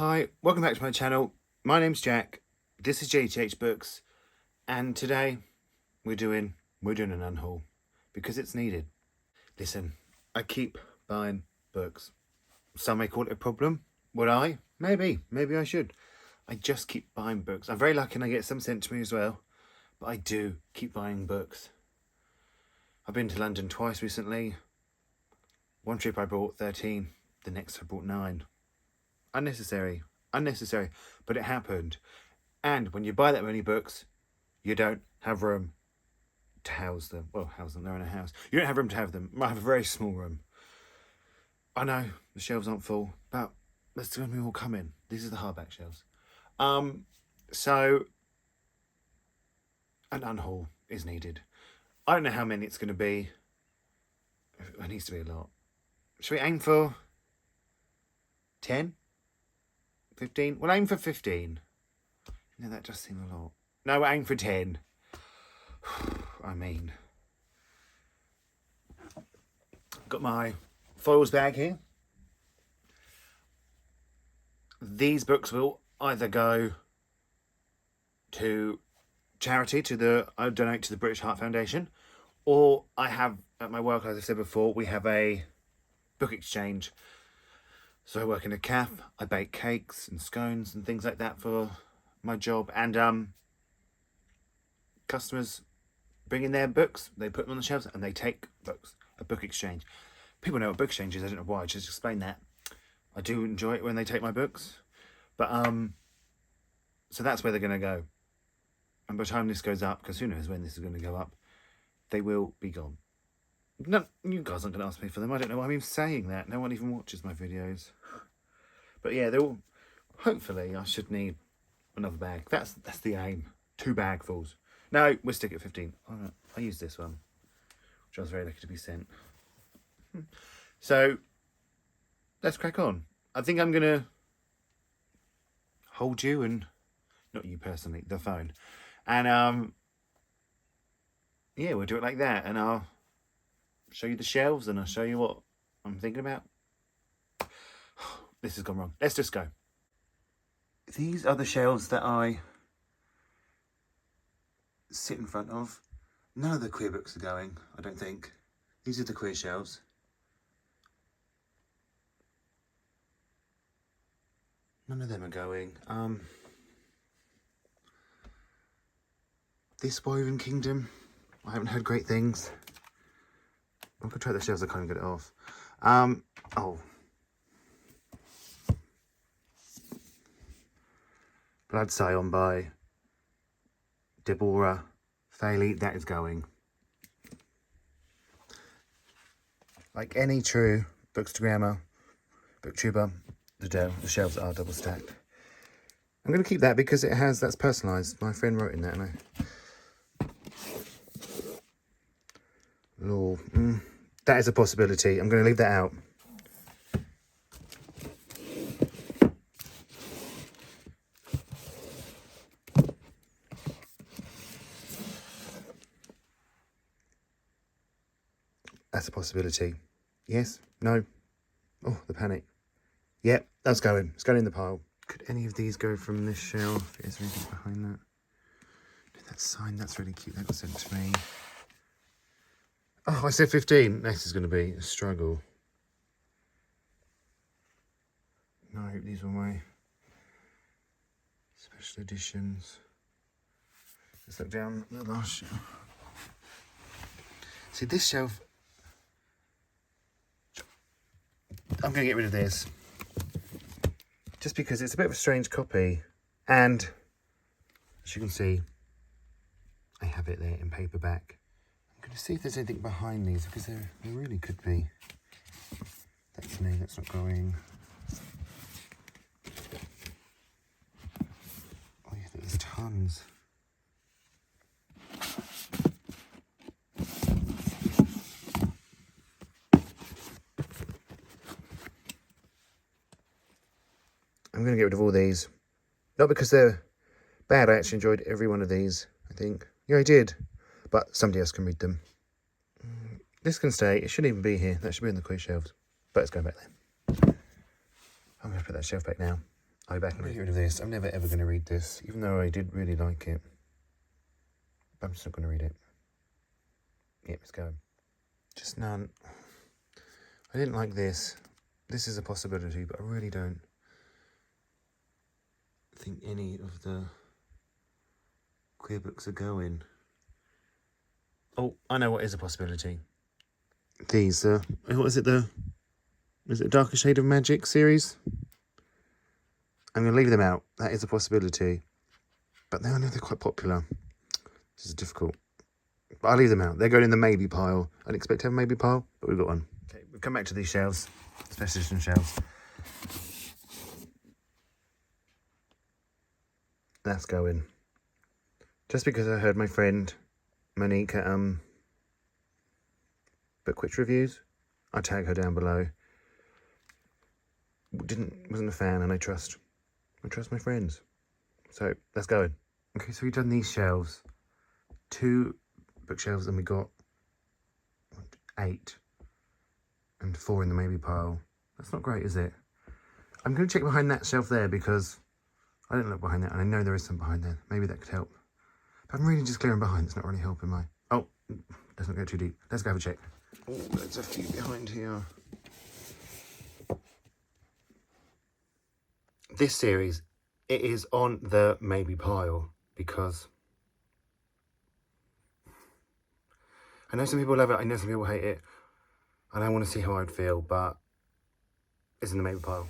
Hi, welcome back to my channel. My name's Jack. This is Jthbooks, and today we're doing an unhaul because it's needed. Listen, I keep buying books. Some may call it a problem. Would I? Maybe I should. I just keep buying books. I'm very lucky and I get some sent to me as well, but I do keep buying books. I've been to London twice recently. One trip I bought 13, the next I bought 9. Unnecessary, but it happened. And when you buy that many books, you don't have room to house them. Well, house them, they're in a house. You don't have room to have them. You might have a very small room. I know the shelves aren't full, but there's going to be more coming. These are the hardback shelves. So an unhaul is needed. I don't know how many it's going to be. It needs to be a lot. Should we aim for 10? 15? We'll aim for 15. No, that does seem a lot. No, we'll aim for 10. I mean, got my foils bag here. These books will either go to charity, I donate to the British Heart Foundation, or I have at my work, as I said before, we have a book exchange. So I work in a cafe, I bake cakes and scones and things like that for my job, and customers bring in their books, they put them on the shelves and they take books. A book exchange. People know what book exchange is, I don't know why, just explain that. I do enjoy it when they take my books, but so that's where they're going to go. And by the time this goes up, because who knows when this is going to go up, they will be gone. No, you guys aren't going to ask me for them. I don't know why I'm even saying that. No one even watches my videos. But yeah, they're all... Hopefully, I should need another bag. That's the aim. 2 bagfuls. No, we'll stick at 15. All right, I use this one, which I was very lucky to be sent. So, let's crack on. I think I'm going to hold you and... Not you personally, the phone. And, yeah, we'll do it like that. And I'll show you the shelves and I'll show you what I'm thinking about. This has gone wrong. Let's just go. These are the shelves that I sit in front of. None of the queer books are going, I don't think. These are the queer shelves. None of them are going. This Woven Kingdom, I haven't heard great things. I'm going to try the shelves, I can't get it off. Oh. Blood Scion by Deborah Thaley, that is going. Like any true bookstagrammer, booktuber, the shelves are double stacked. I'm going to keep that because that's personalised. My friend wrote in that, and Lord, that is a possibility. I'm going to leave that out. That's a possibility. Yes? No? Oh, the panic. Yep, that's going. It's going in the pile. Could any of these go from this shelf? Is there anything behind that? That sign, that's really cute. That got sent to me. Oh, I said 15. Next is going to be a struggle. No, these were my special editions. Let's look down the last shelf. See, this shelf... I'm going to get rid of this. Just because it's a bit of a strange copy. And, as you can see, I have it there in paperback. I'm going to see if there's anything behind these, because there really could be. That's me, that's not going. Oh yeah, there's tons. I'm going to get rid of all these. Not because they're bad, I actually enjoyed every one of these, I think. Yeah, I did. But somebody else can read them. This can stay. It shouldn't even be here. That should be in the queer shelves. But it's going back there. I'm going to put that shelf back now. I'll be back and get rid of this. I'm never ever going to read this, even though I did really like it. But I'm just not going to read it. Yep, let's go. Just none. I didn't like this. This is a possibility, but I really don't think any of the queer books are going. Oh, I know what is a possibility. These, what is it, is it Darker Shade of Magic series? I'm going to leave them out. That is a possibility. But I know they're quite popular. This is difficult. But I'll leave them out. They're going in the maybe pile. I didn't expect to have a maybe pile, but we've got one. Okay, we've come back to these shelves. Special edition shelves. That's going. Just because I heard my friend Monique at Bookwitch Reviews, I'll tag her down below. Wasn't a fan, and I trust my friends. So let's go. Okay, so we've done these shelves, 2 bookshelves, and we got 8 and 4 in the maybe pile. That's not great, is it? I'm going to check behind that shelf there because I didn't look behind that, and I know there is some behind there. Maybe that could help. But I'm really just clearing behind. It's not really helping my... Oh, let's not go too deep. Let's go have a check. Oh, there's a few behind here. This series, it is on the maybe pile because I know some people love it, I know some people hate it, and I want to see how I'd feel, but it's in the maybe pile.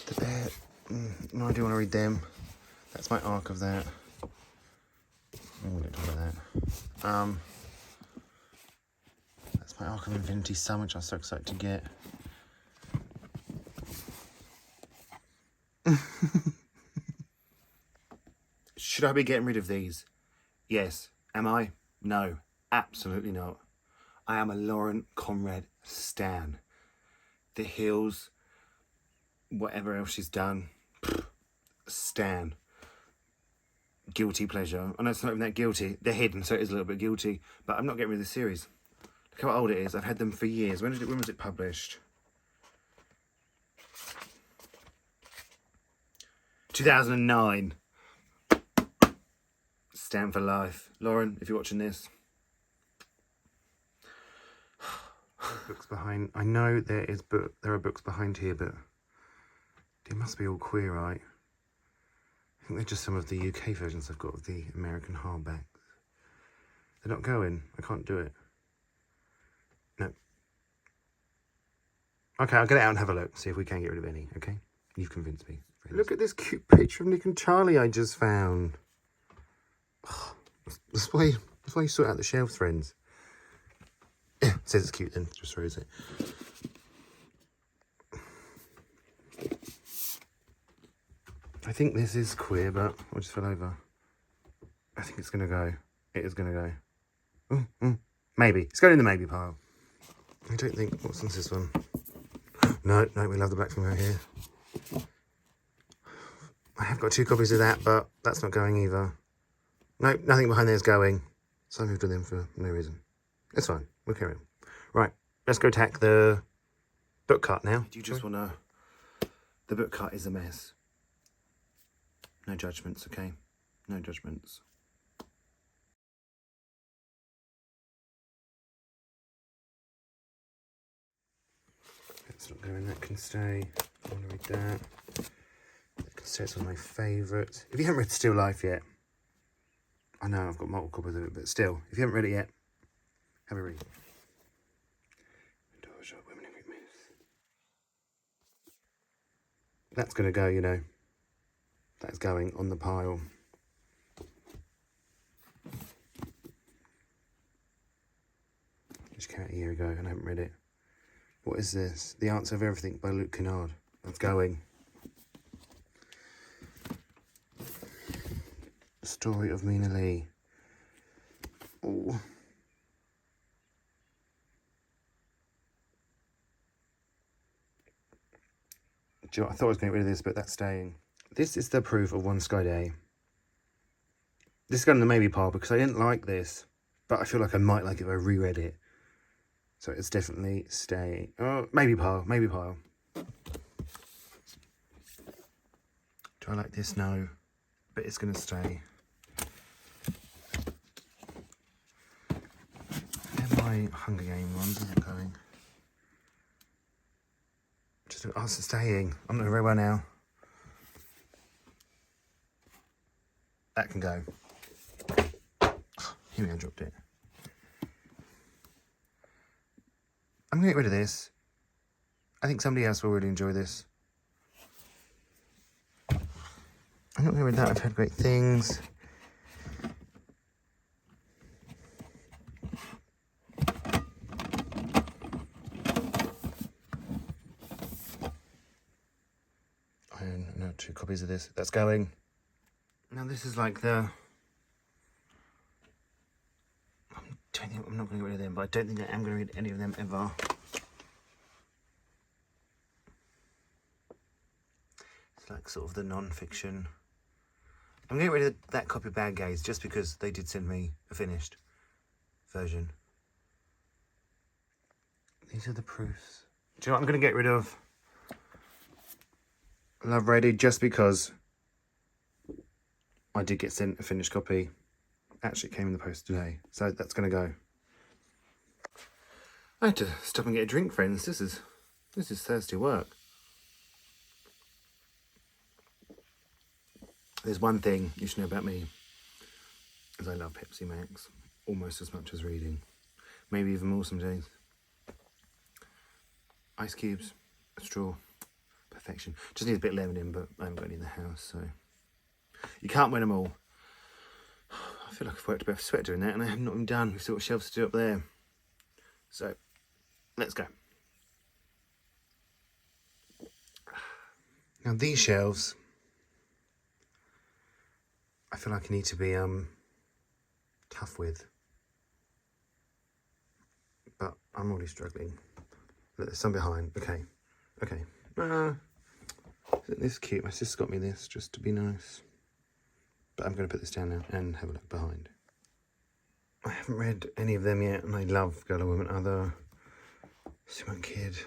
The bear, no, I do want to read them. That's my arc of that. Oh, we don't talk about that. That's my arc of Infinity Sun, which I'm so excited to get. Should I be getting rid of these? Yes. Am I? No. Absolutely not. I am a Lauren Conrad stan. The Hills, whatever else she's done, stan. Guilty pleasure. I know it's not even that guilty. They're hidden, so it is a little bit guilty. But I'm not getting rid of the series. Look how old it is. I've had them for years. When was it published? 2009. Stand for life. Lauren, if you're watching this. Books behind. I know there are books behind here, but they must be all queer, right? I think they're just some of the UK versions I've got of the American hardbacks. They're not going. I can't do it. No. Okay, I'll get it out and have a look. See if we can get rid of any, okay? You've convinced me. Look at this cute picture of Nick and Charlie I just found. Oh, that's why you sort out the shelves, friends. It says it's cute then, just throws it. I think this is queer, but I just fell over. I think it's going to go. It is going to go. Maybe. It's going in the maybe pile. I don't think... What's this one? No, we love the black flamingo here. I have got 2 copies of that, but that's not going either. No, nothing behind there is going. So I moved with them for no reason. It's fine. We'll carry on. Right, let's go tack the book cut now. Do you just want to... The book cut is a mess. No judgments, okay? No judgments. That's not going. That can stay. I want to read that. That can stay. It's one of my favourites. If you haven't read Still Life yet, I know I've got multiple copies of it, but still, if you haven't read it yet, have a read. That's going to go, you know. That's going on the pile. Just came out a year ago and I haven't read it. What is this? The Answer of Everything by Luke Kennard. That's going. The Story of Mina Lee. Oh. Do you know what? I thought I was going to get rid of this, but that's staying. This is the proof of One Sky Day. This is going in the maybe pile because I didn't like this, but I feel like I might like it if I reread it. So it's definitely staying. Oh, maybe pile, maybe pile. Do I like this? No. But it's going to stay. Where are my Hunger Game ones? Is it going? Oh, it's staying. I'm not very well now. That can go. Here we go, I dropped it. I'm going to get rid of this. I think somebody else will really enjoy this. I'm not going to get rid of that. I've heard great things. I own now 2 copies of this. That's going. Now this is like the... I'm not going to get rid of them, but I don't think I am going to read any of them ever. It's like sort of the non-fiction. I'm going to get rid of that copy of Bad Gaze just because they did send me a finished version. These are the proofs. Do you know what I'm going to get rid of? Love Ready, just because I did get sent a finished copy. Actually, it came in the post today, so that's going to go. I had to stop and get a drink, friends. This is Thursday work. There's one thing you should know about me, is I love Pepsi Max almost as much as reading. Maybe even more some days. Ice cubes, a straw, perfection. Just need a bit of lemon in, but I haven't got any in the house, so... You can't win them all. I feel like I've worked a bit of sweat doing that, and I have not even done. We've still got shelves to do up there. So, let's go. Now these shelves, I feel like I need to be tough with. But I'm already struggling. Look, there's some behind. Okay. Isn't this cute? My sister got me this just to be nice. But I'm going to put this down now and have a look behind. I haven't read any of them yet, and I love Girl and Woman Other, Simon Kid.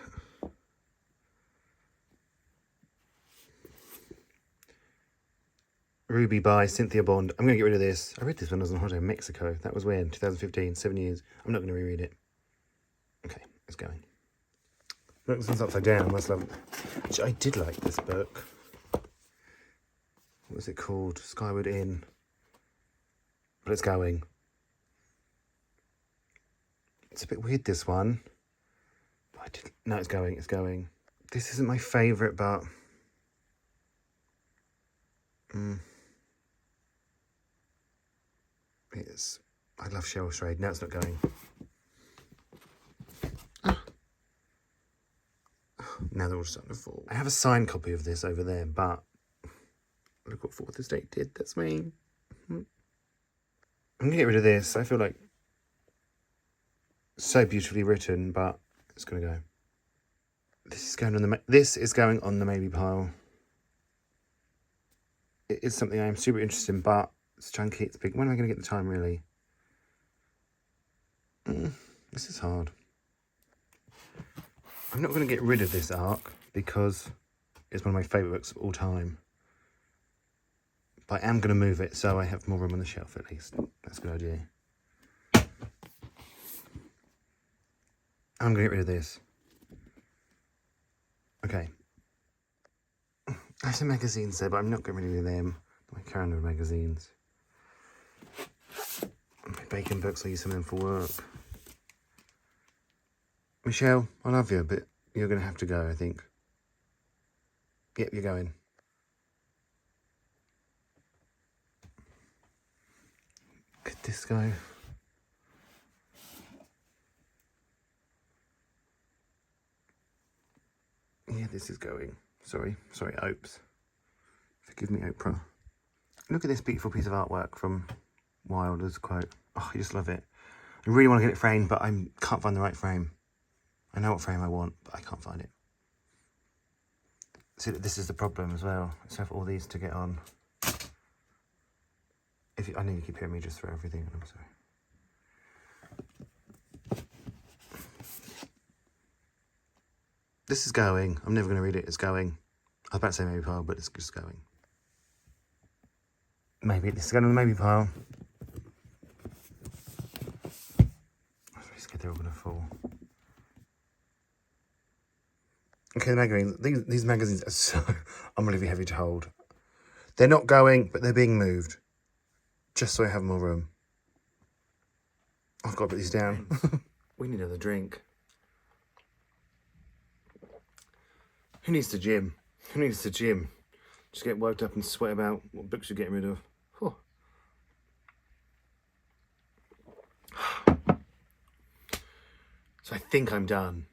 Ruby by Cynthia Bond. I'm going to get rid of this. I read this when I was on holiday in Mexico. That was when? 2015, 7 years. I'm not going to reread it. Okay, it's going. Look, this one's upside down. I must love it. Actually, I did like this book. What was it called? Skyward Inn. But it's going. It's a bit weird, this one. No, it's going. It's going. This isn't my favourite, but... It's... I love Cheryl Strayed. No, it's not going. Now they're all starting to fall. I have a signed copy of this over there, but... Look what Fourth Estate did. That's me. I'm going to get rid of this. I feel like... So beautifully written, but it's going to go. This is going on the maybe pile. It is something I am super interested in, but it's chunky, it's big. When am I going to get the time, really? This is hard. I'm not going to get rid of this arc because it's one of my favourite books of all time. But I am going to move it so I have more room on the shelf at least. That's a good idea. I'm going to get rid of this. Okay. I have some magazines there, but I'm not getting rid of them. My calendar of magazines. My bacon books, I use some of them for work. Michelle, I love you, but you're going to have to go, I think. Yep, you're going. Could this go? Yeah, this is going. Sorry, Opes. Forgive me, Oprah. Look at this beautiful piece of artwork from Wilder's quote. Oh, I just love it. I really want to get it framed, but I can't find the right frame. I know what frame I want, but I can't find it. See, this is the problem as well. So I have all these to get on. I know you keep hearing me just throw everything, and I'm sorry. This is going. I'm never going to read it. It's going. I was about to say maybe pile, but it's just going. Maybe this is going on the maybe pile. I'm really scared they're all going to fall. Okay, the magazines. These magazines are so unbelievably heavy to hold. They're not going, but they're being moved. Just so I have more room. I've got to put these down. We need another drink. Who needs the gym? Who needs the gym? Just get worked up and sweat about what books you're getting rid of. Oh. So I think I'm done.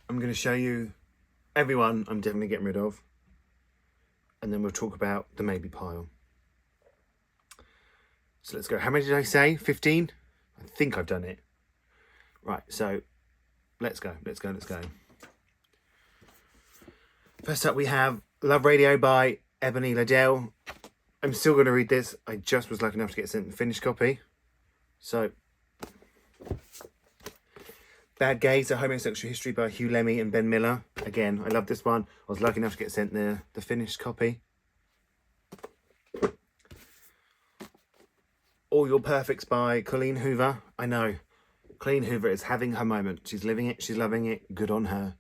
I'm going to show you everyone I'm definitely getting rid of. And then we'll talk about the maybe pile. So let's go. How many did I say? 15? I think I've done it. Right, so let's go. First up we have Love Radio by Ebony Liddell. I'm still going to read this. I just was lucky enough to get sent the finished copy. So, Bad Gays, A Homosexual History by Hugh Lemmy and Ben Miller. Again, I love this one. I was lucky enough to get sent the finished copy. All Your Perfects by Colleen Hoover. I know, Colleen Hoover is having her moment. She's living it. She's loving it. Good on her.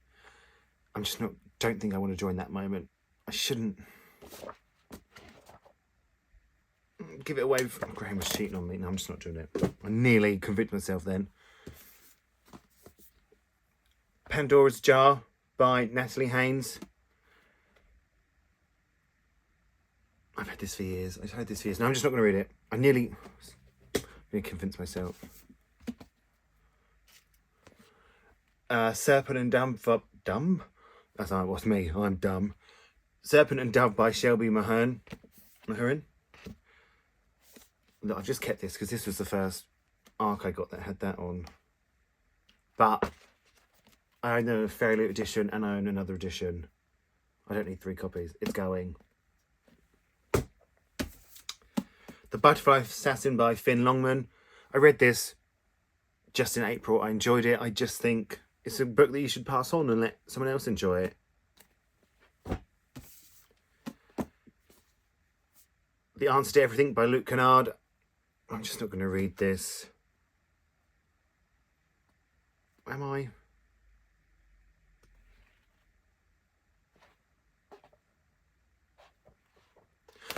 I'm just not, don't think I want to join that moment. I shouldn't give it away. Graham was cheating on me. No, I'm just not doing it. I nearly convicted myself then. Pandora's Jar by Natalie Haynes. I've had this for years. I've had this for years. No, I'm just not going to read it. I nearly convinced myself. Serpent and Dumb? That's not what's me. I'm dumb. Serpent and Dove by Shelby Mahern. Look, I've just kept this because this was the first arc I got that had that on. But I own a Fairy Loot edition and I own another edition. I don't need 3 copies. It's going. The Butterfly Assassin by Finn Longman. I read this just in April. I enjoyed it. I just think it's a book that you should pass on and let someone else enjoy it. The Answer to Everything by Luke Kennard. I'm just not going to read this. Am I?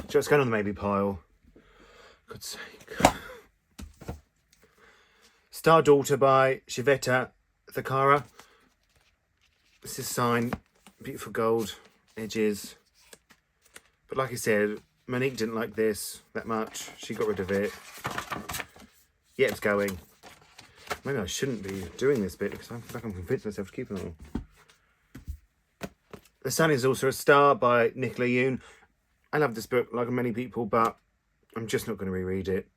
Just going on the maybe pile. God's sake. Star Daughter by Shiveta Thakara. This is signed. Beautiful gold edges. But like I said, Monique didn't like this that much. She got rid of it. Yeah, it's going. Maybe I shouldn't be doing this bit because I'm convinced myself to keep it all. The Sun is Also a Star by Nicola Yoon. I love this book like many people, but I'm just not going to reread it.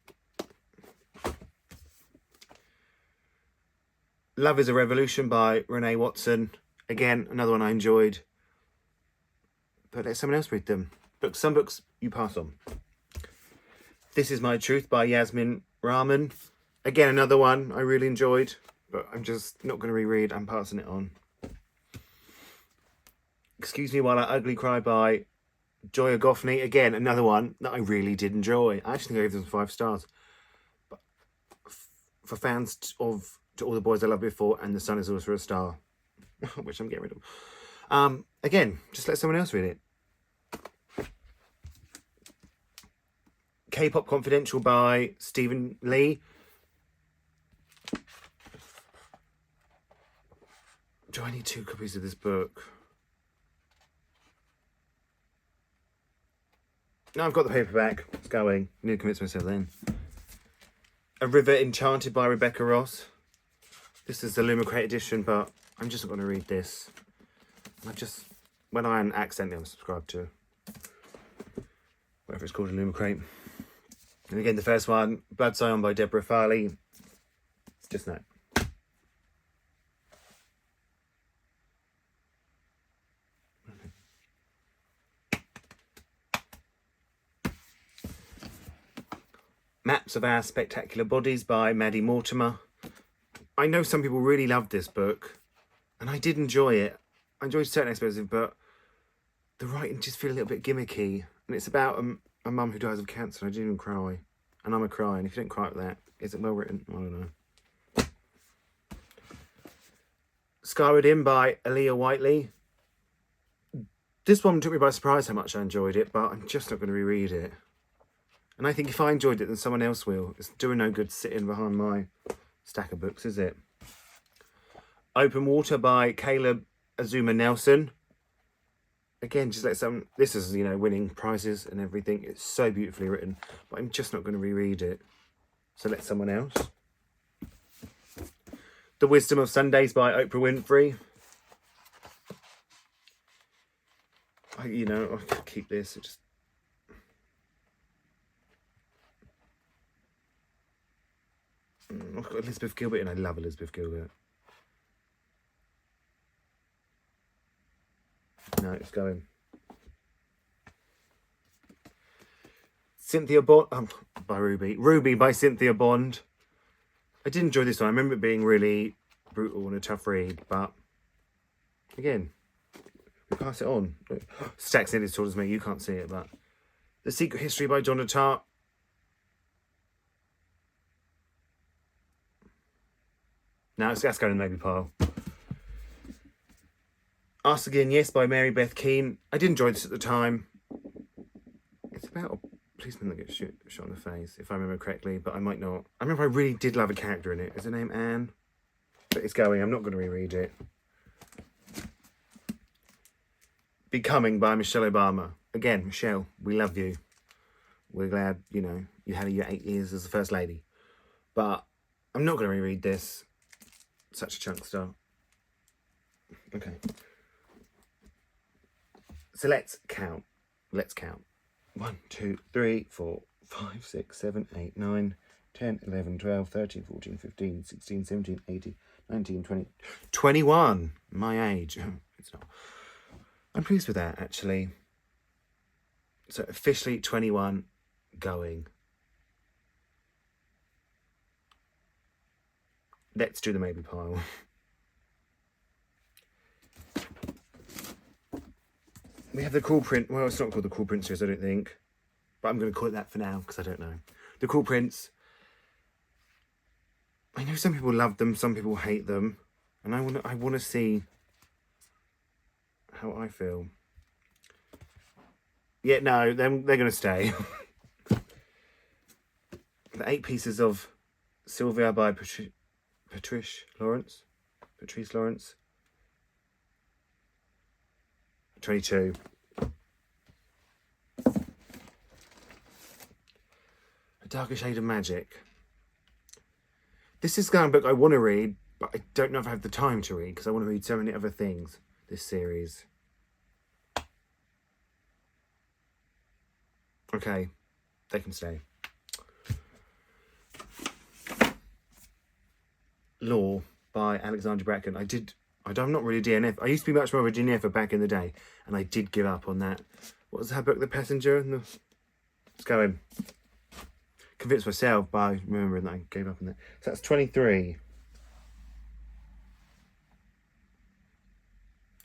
Love is a Revolution by Renee Watson. Again, another one I enjoyed. But let someone else read them. Some books you pass on. This Is My Truth by Yasmin Rahman. Again, another one I really enjoyed, but I'm just not going to reread. I'm passing it on. Excuse Me While I Ugly Cry by Joya Goffney. Again, another one that I really did enjoy. I actually gave them 5 stars. But for fans of To All the Boys I Loved Before and The Sun Is Also a Star, which I'm getting rid of. Again, just let someone else read it. K-Pop Confidential by Stephen Lee. Do I need 2 copies of this book? No, I've got the paperback. It's going. I need to convince myself then. A River Enchanted by Rebecca Ross. This is the Lumicrate edition, but I'm just not going to read this. When I accidentally unsubscribed to whatever it's called, a Lumicrate. And again, the first one, Blood Scion by Deborah Farley. It's just no. Maps of Our Spectacular Bodies by Maddie Mortimer. I know some people really loved this book, and I did enjoy it. I enjoyed certain aspects of it, but the writing just feel a little bit gimmicky. And it's about a mum who dies of cancer. I didn't even cry. And I'm a cry. And if you don't cry at that, is it well written? I don't know. Skyward In by Aaliyah Whiteley. This one took me by surprise how much I enjoyed it, but I'm just not going to reread it. And I think if I enjoyed it, then someone else will. It's doing no good sitting behind my stack of books, is it? Open Water by Caleb Azuma Nelson. Again, just let some... This is, winning prizes and everything. It's so beautifully written. But I'm just not going to reread it. So let someone else. The Wisdom of Sundays by Oprah Winfrey. I could keep this. It just... I've got Elizabeth Gilbert and I love Elizabeth Gilbert. No, it's going. Cynthia Bond by Ruby. Ruby by Cynthia Bond. I did enjoy this one. I remember it being really brutal and a tough read, but again, we pass it on. Stack's nearly as tall as me. You can't see it, but The Secret History by Donna Tartt. No, that's going in the maybe pile. Ask Again Yes by Mary Beth Keane. I did enjoy this at the time. It's about a policeman that gets shot in the face, if I remember correctly, but I might not. I remember I really did love a character in it. Is her name Anne? But it's going. I'm not going to reread it. Becoming by Michelle Obama. Again, Michelle, we love you. We're glad, you had your 8 years as the First Lady. But I'm not going to reread this. Such a chunkster. Okay. So let's count. 1, 2, 3, 4, 5, 6, 7, 8, 9, 10, 11, 12, 13, 14, 15, 16, 17, 18, 19, 20, 21. My age. It's not. I'm pleased with that, actually. So officially 21 going. Let's do the maybe pile. We have the Cool Print. Well, it's not called the Cool Print series, I don't think. But I'm going to call it that for now, because I don't know. The Cool Prints. I know some people love them, some people hate them. And I want to see how I feel. Yeah, no, they're going to stay. The 8 Pieces of Sylvia by Patrice Lawrence. 22. A Darker Shade of Magic. This is the kind of book I want to read, but I don't know if I have the time to read because I want to read so many other things this series. Okay, they can stay. Law by Alexandra Bracken. I'm not really DNF. I used to be much more of a DNF back in the day, and I did give up on that. What was her book, The Passenger? Let's go in. Convinced myself by remembering that I gave up on that. So that's 23.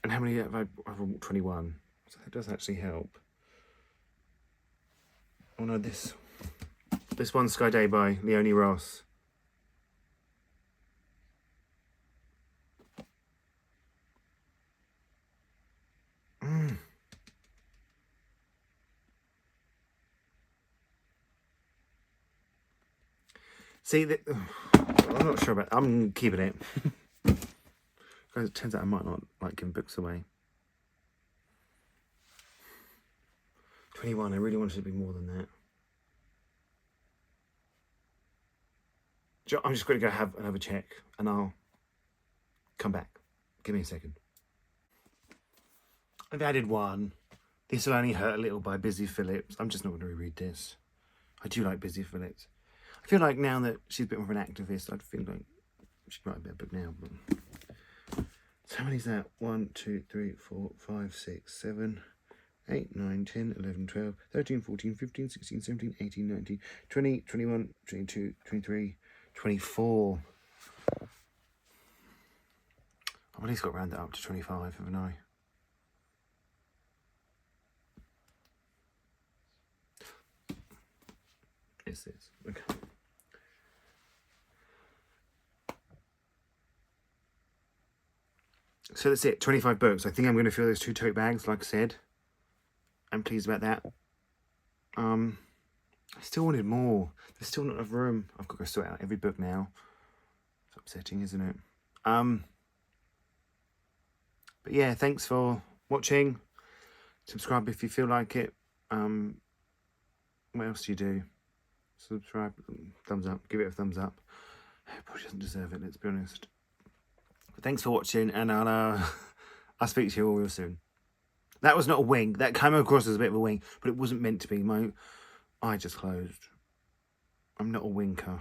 And how many have I? I've 21. So that does actually help. Oh no, this one's Sky Day by Leonie Ross. See, I'm not sure about... I'm keeping it. Because it turns out I might not like giving books away. 21, I really wanted it to be more than that. I'm just going to go have another check and I'll come back. Give me a second. I've added one. This Will Only Hurt a Little by Busy Phillips. I'm just not going to reread this. I do like Busy Phillips. I feel like now that she's a bit more of an activist, I'd feel like she'd write a better book now. But... So how many is that? 1, 2, 3, 4, 5, 6, 7, 8, 9, 10, 11, 12, 13, 14, 15, 16, 17, 18, 19, 20, 21, 22, 23, 24. I've at least got to round that up to 25, haven't I? Yes, it is. Okay. So that's it, 25 books. I think I'm going to fill those 2 tote bags, like I said. I'm pleased about that. I still wanted more. There's still not enough room. I've got to go sort out every book now. It's upsetting, isn't it? But yeah, thanks for watching. Subscribe if you feel like it. What else do you do? Subscribe, thumbs up, give it a thumbs up. It probably doesn't deserve it, let's be honest. But thanks for watching, and I'll speak to you all real soon. That was not a wink. That came across as a bit of a wink, but it wasn't meant to be. My eye just closed. I'm not a winker.